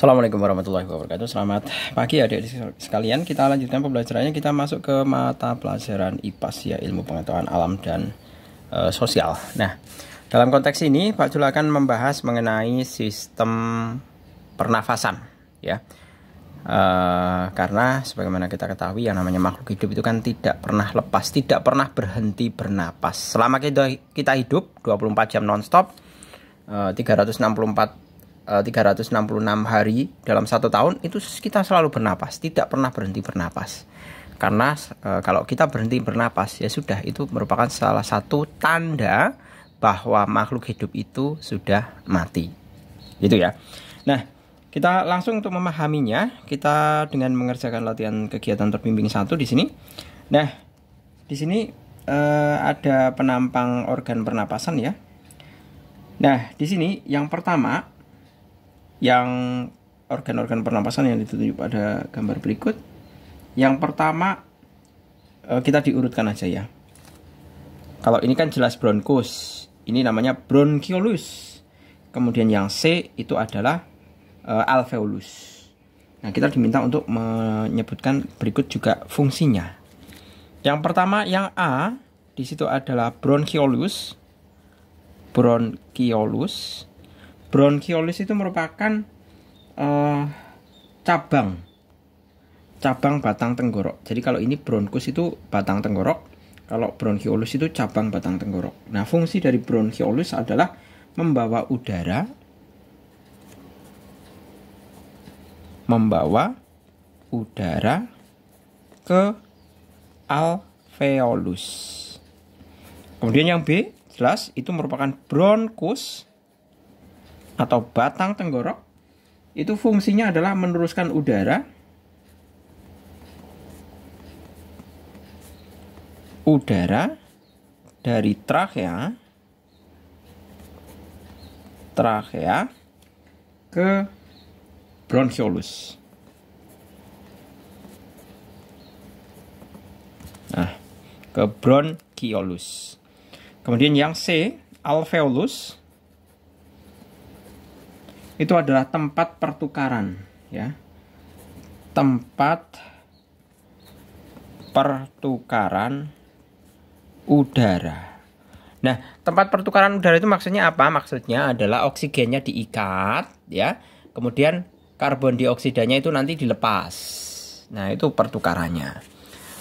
Assalamualaikum warahmatullahi wabarakatuh. Selamat pagi adik-adik sekalian. Kita lanjutkan pembelajarannya. Kita masuk ke mata pelajaran IPAS ya, ilmu pengetahuan alam dan sosial. Nah, dalam konteks ini Pak Jul akan membahas mengenai sistem pernafasan ya. Karena sebagaimana kita ketahui yang namanya makhluk hidup itu kan tidak pernah lepas, tidak pernah berhenti bernapas. Selama kita hidup 24 jam nonstop, 366 hari dalam satu tahun itu kita selalu bernapas, tidak pernah berhenti bernapas. Karena kalau kita berhenti bernapas ya sudah, itu merupakan salah satu tanda bahwa makhluk hidup itu sudah mati. Gitu ya. Nah, kita langsung untuk memahaminya, kita dengan mengerjakan latihan kegiatan terbimbing 1 di sini. Nah, di sini ada penampang organ pernapasan ya. Nah, di sini yang pertama, yang organ-organ pernapasan yang ditunjuk pada gambar berikut. Yang pertama kita diurutkan aja ya. Kalau ini kan jelas bronkus, ini namanya bronchiolus. Kemudian yang C itu adalah alveolus. Nah, kita diminta untuk menyebutkan berikut juga fungsinya. Yang pertama yang A, di situ adalah bronchiolus. Bronchiolus itu merupakan cabang batang tenggorok. Jadi kalau ini bronkus itu batang tenggorok, kalau bronchiolus itu cabang batang tenggorok. Nah, fungsi dari bronchiolus adalah membawa udara ke alveolus. Kemudian yang B, jelas itu merupakan bronkus atau batang tenggorok. Itu fungsinya adalah meneruskan udara dari trakea ke bronchiolus. Nah, ke bronchiolus. Kemudian yang C, alveolus, itu adalah tempat pertukaran ya. Tempat pertukaran udara. Nah, tempat pertukaran udara itu maksudnya apa? Maksudnya adalah oksigennya diikat ya. Kemudian karbon dioksidanya itu nanti dilepas. Nah, itu pertukarannya.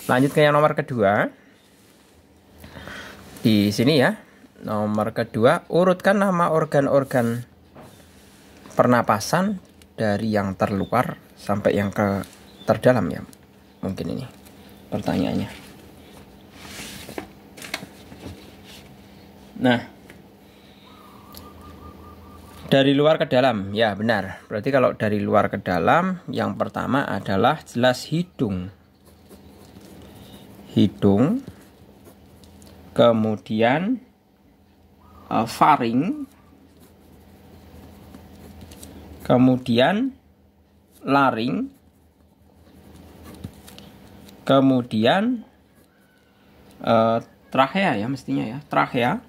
Lanjut ke yang nomor kedua. Di sini ya. Nomor kedua, urutkan nama organ-organ pernapasan dari yang terluar sampai yang ke terdalam ya. Mungkin ini pertanyaannya. Nah, dari luar ke dalam ya, benar. Berarti kalau dari luar ke dalam, yang pertama adalah jelas hidung. Kemudian faring, kemudian laring, kemudian trachea ya, mestinya ya, trachea,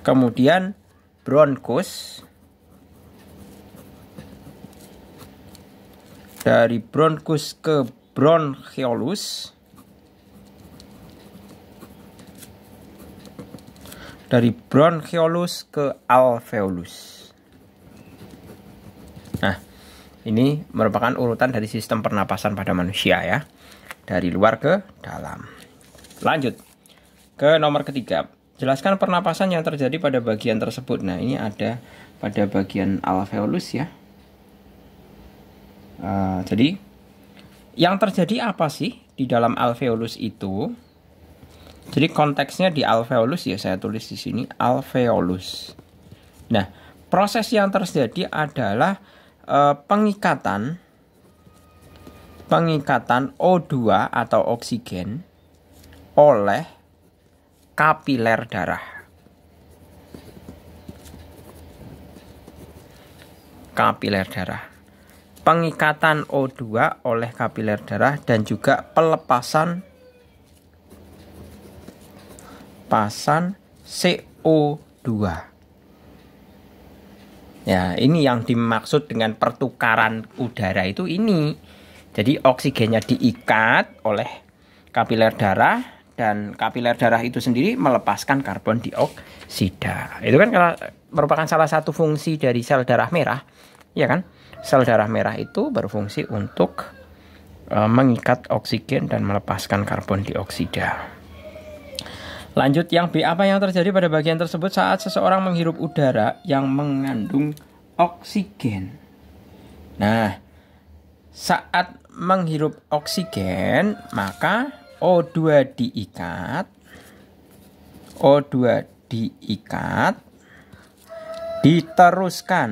kemudian bronkus, dari bronkus ke bronchiolus, dari bronchiolus ke alveolus. Nah, ini merupakan urutan dari sistem pernapasan pada manusia ya, dari luar ke dalam. Lanjut ke nomor ketiga. Jelaskan pernapasan yang terjadi pada bagian tersebut. Nah, ini ada pada bagian alveolus ya. Jadi yang terjadi apa sih di dalam alveolus itu? Jadi konteksnya di alveolus ya, saya tulis di sini alveolus. Nah, proses yang terjadi adalah pengikatan O2 atau oksigen oleh kapiler darah. Pengikatan O2 oleh kapiler darah dan juga pelepasan CO2. Ya, ini yang dimaksud dengan pertukaran udara itu ini. Jadi oksigennya diikat oleh kapiler darah dan kapiler darah itu sendiri melepaskan karbon dioksida. Itu kan merupakan salah satu fungsi dari sel darah merah, ya kan? Sel darah merah itu berfungsi untuk mengikat oksigen dan melepaskan karbon dioksida. Lanjut yang B, apa yang terjadi pada bagian tersebut saat seseorang menghirup udara yang mengandung oksigen? Nah, saat menghirup oksigen, maka O2 diikat, diteruskan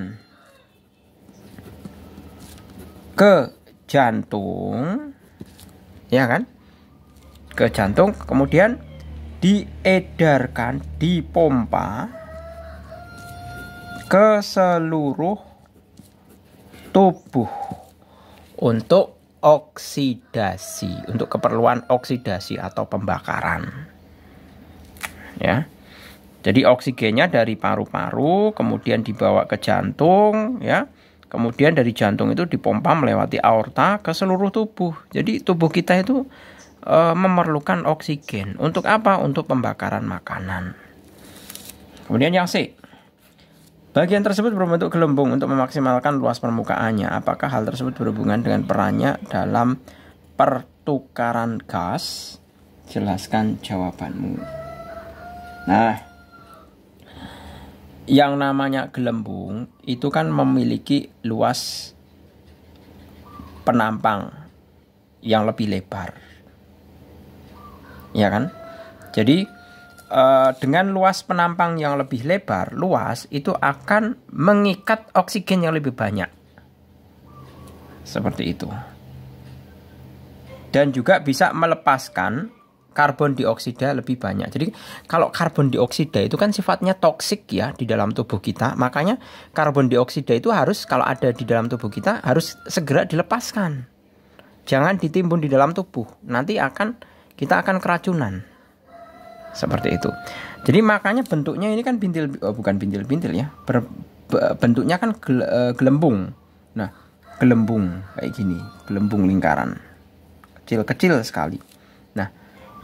ke jantung, ya kan? Ke jantung, kemudian diedarkan, dipompa ke seluruh tubuh untuk oksidasi, untuk keperluan oksidasi atau pembakaran. Ya. Jadi oksigennya dari paru-paru kemudian dibawa ke jantung, ya. Kemudian dari jantung itu dipompa melewati aorta ke seluruh tubuh. Jadi tubuh kita itu memerlukan oksigen. Untuk apa? Untuk pembakaran makanan. Kemudian yang C, bagian tersebut berbentuk gelembung untuk memaksimalkan luas permukaannya. Apakah hal tersebut berhubungan dengan perannya dalam pertukaran gas? Jelaskan jawabanmu. Nah, yang namanya gelembung itu kan memiliki luas penampang yang lebih lebar, ya kan? Jadi dengan luas penampang yang lebih lebar, luas itu akan mengikat oksigen yang lebih banyak, seperti itu. Dan juga bisa melepaskan karbon dioksida lebih banyak. Jadi kalau karbon dioksida itu kan sifatnya toksik ya di dalam tubuh kita. Makanya karbon dioksida itu harus, kalau ada di dalam tubuh kita, harus segera dilepaskan. Jangan ditimbun di dalam tubuh. Nanti kita akan keracunan. Seperti itu. Jadi makanya bentuknya ini kan bukan bintil-bintil ya. Bentuknya kan gelembung. Nah, gelembung kayak gini, gelembung lingkaran. Kecil-kecil sekali. Nah,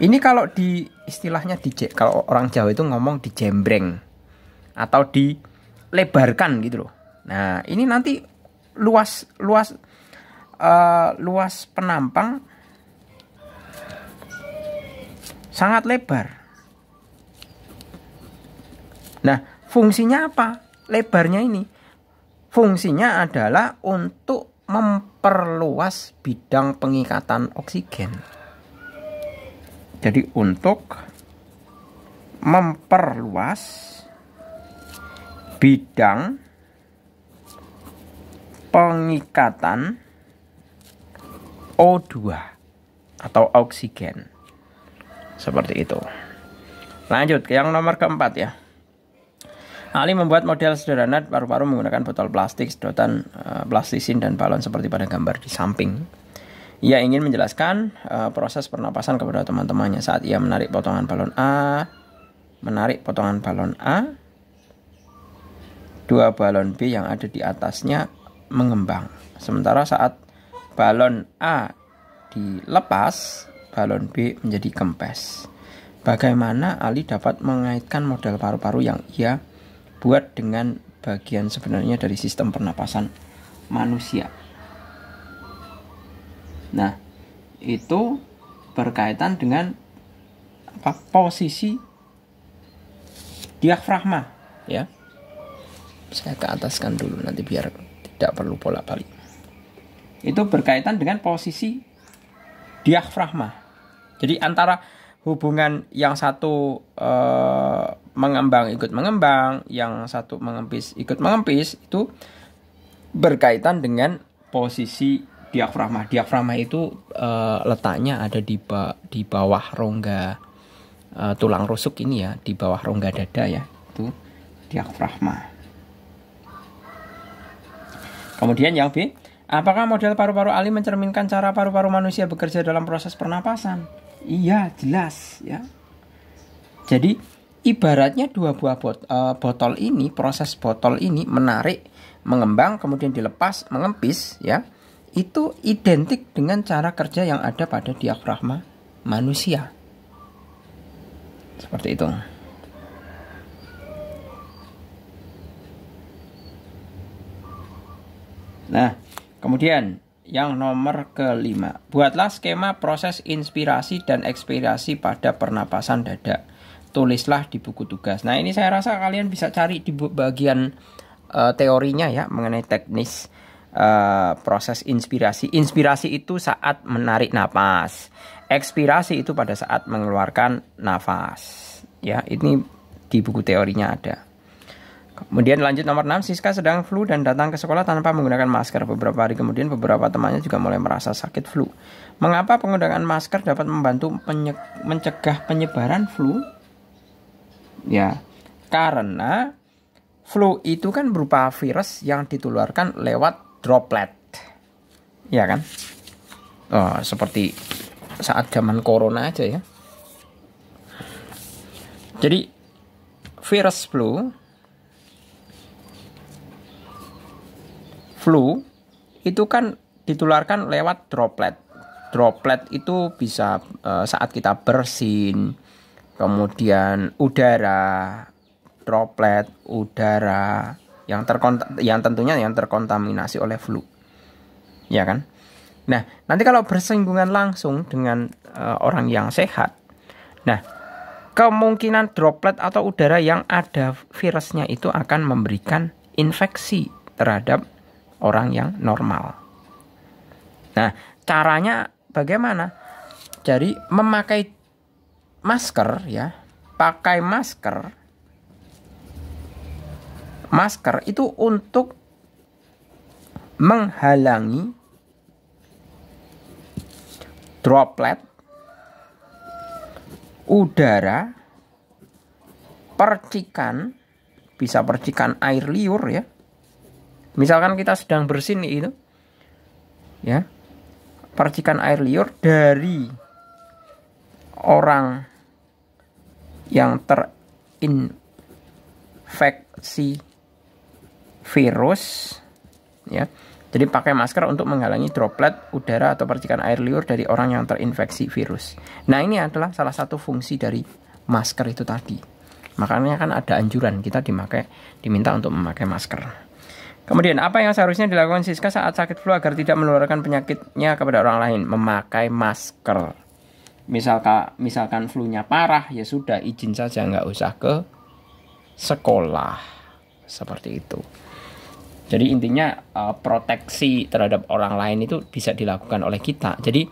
ini kalau di istilahnya kalau orang Jawa itu ngomong dijembreng atau dilebarkan gitu loh. Nah, ini nanti luas penampang sangat lebar. Nah, fungsinya apa? Lebarnya ini fungsinya adalah untuk memperluas bidang pengikatan oksigen. Jadi untuk memperluas bidang pengikatan O2 atau oksigen. Seperti itu. Lanjut ke yang nomor keempat ya. Ali membuat model sederhana paru-paru menggunakan botol plastik, sedotan plastisin dan balon seperti pada gambar di samping. Ia ingin menjelaskan proses pernapasan kepada teman-temannya saat ia menarik potongan balon A, dua balon B yang ada di atasnya mengembang. Sementara saat balon A dilepas, balon B menjadi kempes. Bagaimana Ali dapat mengaitkan model paru-paru yang ia buat dengan bagian sebenarnya dari sistem pernapasan manusia? Nah, itu berkaitan dengan posisi diafragma ya. Saya ke ataskan dulu nanti biar tidak perlu bolak-balik. Itu berkaitan dengan posisi diafragma. Jadi antara hubungan yang satu mengembang ikut mengembang, yang satu mengempis ikut mengempis, itu berkaitan dengan posisi diafragma. Diafragma itu letaknya ada di bawah rongga tulang rusuk ini ya, di bawah rongga dada ya, itu diafragma. Kemudian yang B, apakah model paru-paru Ali mencerminkan cara paru-paru manusia bekerja dalam proses pernapasan? Iya, jelas ya. Jadi ibaratnya dua buah botol ini, proses botol ini menarik, mengembang, kemudian dilepas, mengempis, ya, itu identik dengan cara kerja yang ada pada diafragma manusia. Seperti itu. Nah, kemudian yang nomor kelima, buatlah skema proses inspirasi dan ekspirasi pada pernapasan dada. Tulislah di buku tugas. Nah, ini saya rasa kalian bisa cari di bagian teorinya ya, mengenai teknis proses inspirasi. Inspirasi itu saat menarik napas. Ekspirasi itu pada saat mengeluarkan nafas. Ya, ini di buku teorinya ada. Kemudian lanjut nomor 6, Siska sedang flu dan datang ke sekolah tanpa menggunakan masker. Beberapa hari kemudian beberapa temannya juga mulai merasa sakit flu. Mengapa penggunaan masker dapat membantu mencegah penyebaran flu? Ya, karena flu itu kan berupa virus yang ditularkan lewat droplet. Ya kan? Oh, seperti saat zaman corona aja ya. Jadi virus flu itu kan ditularkan lewat droplet. Droplet itu bisa saat kita bersin, kemudian udara, droplet udara yang tentunya yang terkontaminasi oleh flu. Ya kan? Nah, nanti kalau bersinggungan langsung dengan orang yang sehat, nah, kemungkinan droplet atau udara yang ada virusnya itu akan memberikan infeksi terhadap orang yang normal. Nah, caranya bagaimana? Jadi memakai masker ya, pakai masker. Masker itu untuk menghalangi droplet udara, percikan, bisa percikan air liur ya. Misalkan kita sedang bersin itu, ya, percikan air liur dari orang yang terinfeksi virus, ya. Jadi pakai masker untuk menghalangi droplet udara atau percikan air liur dari orang yang terinfeksi virus. Nah, ini adalah salah satu fungsi dari masker itu tadi. Makanya kan ada anjuran kita diminta untuk memakai masker. Kemudian, apa yang seharusnya dilakukan Siska saat sakit flu agar tidak menularkan penyakitnya kepada orang lain? Memakai masker. Misalkan flu-nya parah, ya sudah, izin saja, nggak usah ke sekolah. Seperti itu. Jadi intinya proteksi terhadap orang lain itu bisa dilakukan oleh kita. Jadi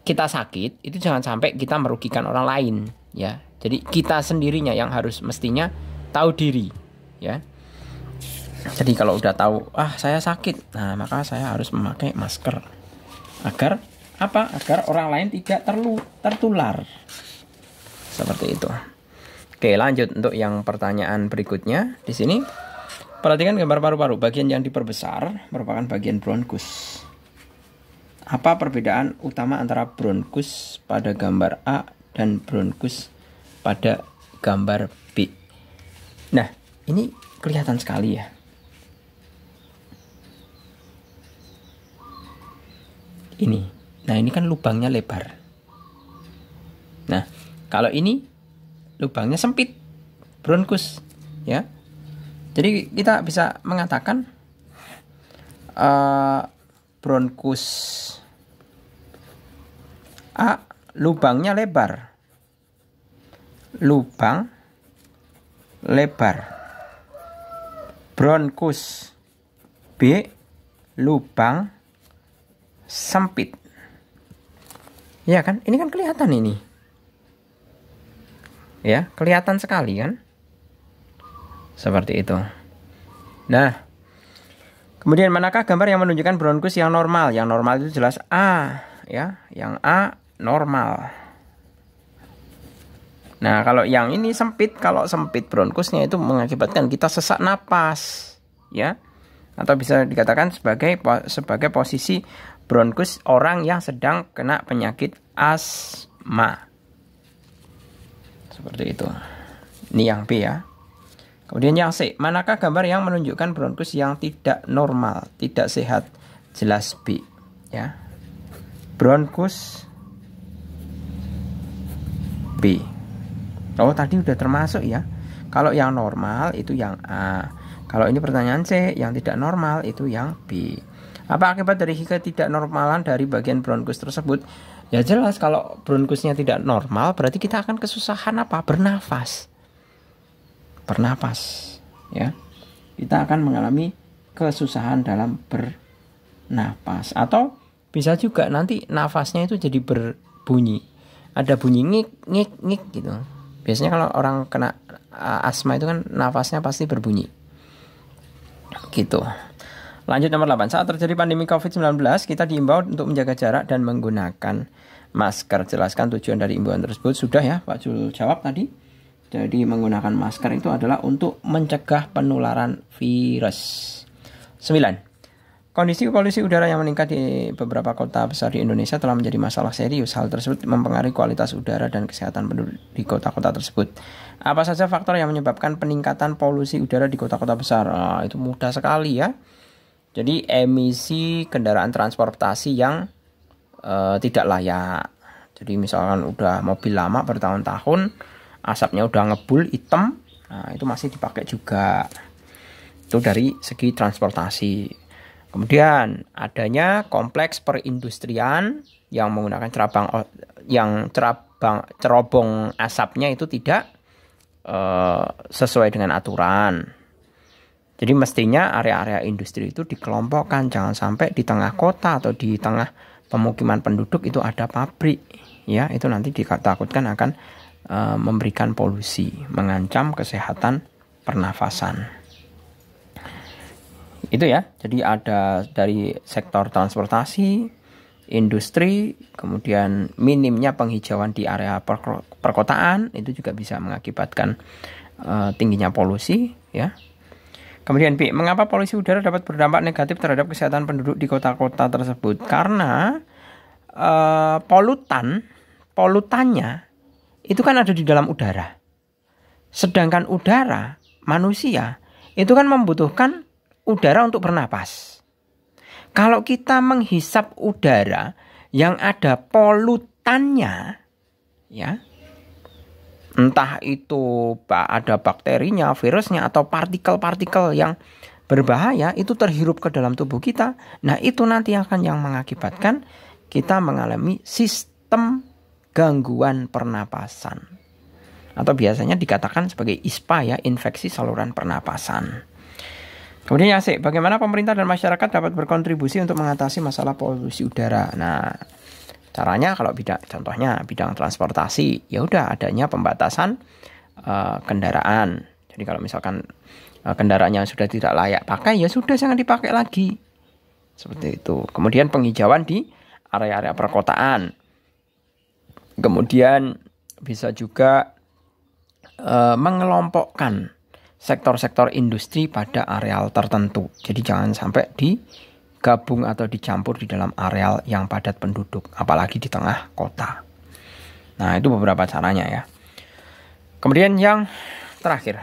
kita sakit, itu jangan sampai kita merugikan orang lain. Ya. Jadi kita sendirinya yang harus mestinya tahu diri. Ya. Jadi kalau udah tahu, saya sakit, nah maka saya harus memakai masker. Agar apa? Agar orang lain tidak tertular. Seperti itu. Oke, lanjut untuk yang pertanyaan berikutnya. Di sini, perhatikan gambar paru-paru. Bagian yang diperbesar merupakan bagian bronkus. Apa perbedaan utama antara bronkus pada gambar A dan bronkus pada gambar B? Nah, ini kelihatan sekali ya. Ini. Nah, ini kan lubangnya lebar. Nah, kalau ini lubangnya sempit, bronkus, ya. Jadi kita bisa mengatakan bronkus A lubangnya lebar. Lubang lebar. Bronkus B lubang sempit. Ya kan? Ini kan kelihatan ini. Ya, kelihatan sekali kan? Seperti itu. Nah, kemudian manakah gambar yang menunjukkan bronkus yang normal? Yang normal itu jelas A, ya. Yang A normal. Nah, kalau yang ini sempit, kalau sempit bronkusnya itu mengakibatkan kita sesak napas, ya. Atau bisa dikatakan sebagai posisi bronkus orang yang sedang kena penyakit asma. Seperti itu. Ini yang B ya. Kemudian yang C, manakah gambar yang menunjukkan bronkus yang tidak normal, tidak sehat? Jelas B ya. Bronkus B. Oh, tadi udah termasuk ya. Kalau yang normal itu yang A. Kalau ini pertanyaan C, yang tidak normal itu yang B. Apa akibat dari ketidaknormalan dari bagian bronkus tersebut? Ya jelas, kalau bronkusnya tidak normal berarti kita akan kesusahan apa? Bernafas. Bernapas ya. Kita akan mengalami kesusahan dalam bernapas, atau bisa juga nanti nafasnya itu jadi berbunyi. Ada bunyi ngik ngik ngik gitu. Biasanya kalau orang kena asma itu kan nafasnya pasti berbunyi. Gitu. Lanjut nomor 8. Saat terjadi pandemi COVID-19, kita diimbau untuk menjaga jarak dan menggunakan masker. Jelaskan tujuan dari imbauan tersebut. Sudah ya, Pak Jul jawab tadi. Jadi menggunakan masker itu adalah untuk mencegah penularan virus. 9. Kondisi polusi udara yang meningkat di beberapa kota besar di Indonesia telah menjadi masalah serius. Hal tersebut mempengaruhi kualitas udara dan kesehatan penduduk di kota-kota tersebut. Apa saja faktor yang menyebabkan peningkatan polusi udara di kota-kota besar? Itu mudah sekali ya. Jadi emisi kendaraan transportasi yang tidak layak. Jadi misalkan udah mobil lama bertahun-tahun, asapnya udah ngebul hitam, nah itu masih dipakai juga. Itu dari segi transportasi. Kemudian adanya kompleks perindustrian yang menggunakan cerobong asapnya itu tidak sesuai dengan aturan. Jadi mestinya area-area industri itu dikelompokkan, jangan sampai di tengah kota atau di tengah pemukiman penduduk itu ada pabrik. Ya, itu nanti ditakutkan akan memberikan polusi, mengancam kesehatan pernafasan. Itu ya, jadi ada dari sektor transportasi, industri, kemudian minimnya penghijauan di area perkotaan, itu juga bisa mengakibatkan tingginya polusi ya. Kemudian B, mengapa polusi udara dapat berdampak negatif terhadap kesehatan penduduk di kota-kota tersebut? Karena polutannya itu kan ada di dalam udara. Sedangkan udara, manusia, itu kan membutuhkan udara untuk bernapas. Kalau kita menghisap udara yang ada polutannya, ya, entah itu ada bakterinya, virusnya, atau partikel-partikel yang berbahaya, itu terhirup ke dalam tubuh kita. Nah, itu nanti akan yang mengakibatkan kita mengalami sistem gangguan pernapasan. Atau biasanya dikatakan sebagai ISPA ya, infeksi saluran pernapasan. Kemudian yang C, bagaimana pemerintah dan masyarakat dapat berkontribusi untuk mengatasi masalah polusi udara? Nah, caranya kalau contohnya bidang transportasi, ya udah adanya pembatasan kendaraan. Jadi kalau misalkan kendaraannya sudah tidak layak pakai, ya sudah jangan dipakai lagi. Seperti itu. Kemudian penghijauan di area-area perkotaan. Kemudian bisa juga mengelompokkan sektor-sektor industri pada areal tertentu. Jadi jangan sampai digabung atau dicampur di dalam areal yang padat penduduk, apalagi di tengah kota. Nah, itu beberapa caranya ya. Kemudian yang terakhir,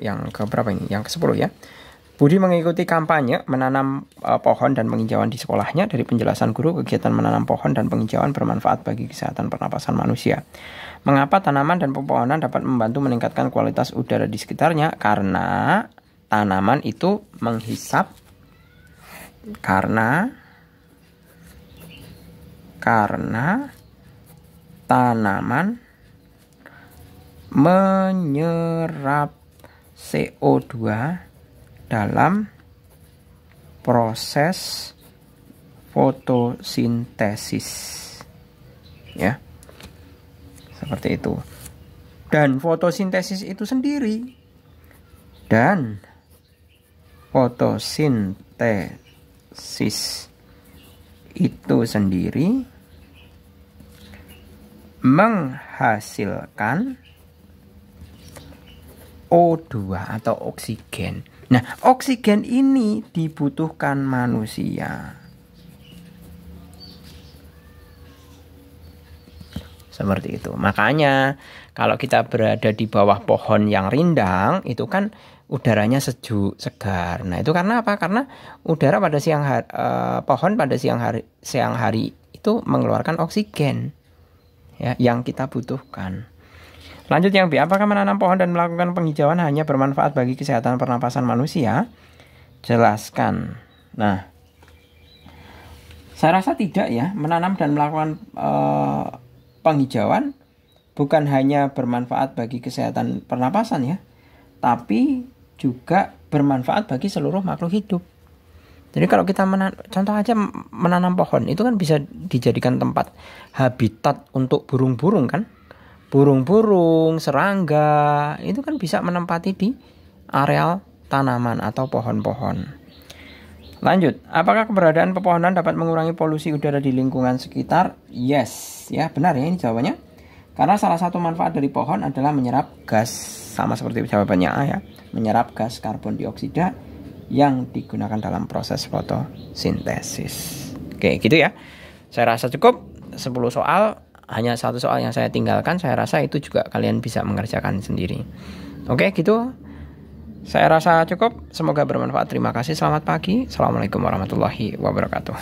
yang keberapa ini? Yang ke-10 ya. Budi mengikuti kampanye menanam pohon dan penghijauan di sekolahnya. Dari penjelasan guru, kegiatan menanam pohon dan penghijauan bermanfaat bagi kesehatan pernapasan manusia. Mengapa tanaman dan pepohonan dapat membantu meningkatkan kualitas udara di sekitarnya? Karena tanaman itu menghisap, karena tanaman menyerap CO2 dalam proses fotosintesis ya, seperti itu. Dan fotosintesis itu sendiri menghasilkan O2 atau oksigen. Nah, oksigen ini dibutuhkan manusia. Seperti itu. Makanya kalau kita berada di bawah pohon yang rindang itu kan udaranya sejuk, segar. Nah, itu karena apa? Karena udara pada pohon pada siang hari itu mengeluarkan oksigen ya yang kita butuhkan. Lanjut yang B, apakah menanam pohon dan melakukan penghijauan hanya bermanfaat bagi kesehatan pernapasan manusia? Jelaskan. Nah, saya rasa tidak ya. Menanam dan melakukan penghijauan bukan hanya bermanfaat bagi kesehatan pernapasan ya, tapi juga bermanfaat bagi seluruh makhluk hidup. Jadi kalau kita contoh aja menanam pohon, itu kan bisa dijadikan tempat habitat untuk burung-burung kan. Burung-burung, serangga, itu kan bisa menempati di areal tanaman atau pohon-pohon. Lanjut, apakah keberadaan pepohonan dapat mengurangi polusi udara di lingkungan sekitar? Yes, ya benar ya ini jawabannya. Karena salah satu manfaat dari pohon adalah menyerap gas, sama seperti jawabannya A ya, menyerap gas karbon dioksida yang digunakan dalam proses fotosintesis. Oke, gitu ya. Saya rasa cukup 10 soal, hanya satu soal yang saya tinggalkan. Saya rasa itu juga kalian bisa mengerjakan sendiri. Oke, gitu. Saya rasa cukup. Semoga bermanfaat. Terima kasih. Selamat pagi. Assalamualaikum warahmatullahi wabarakatuh.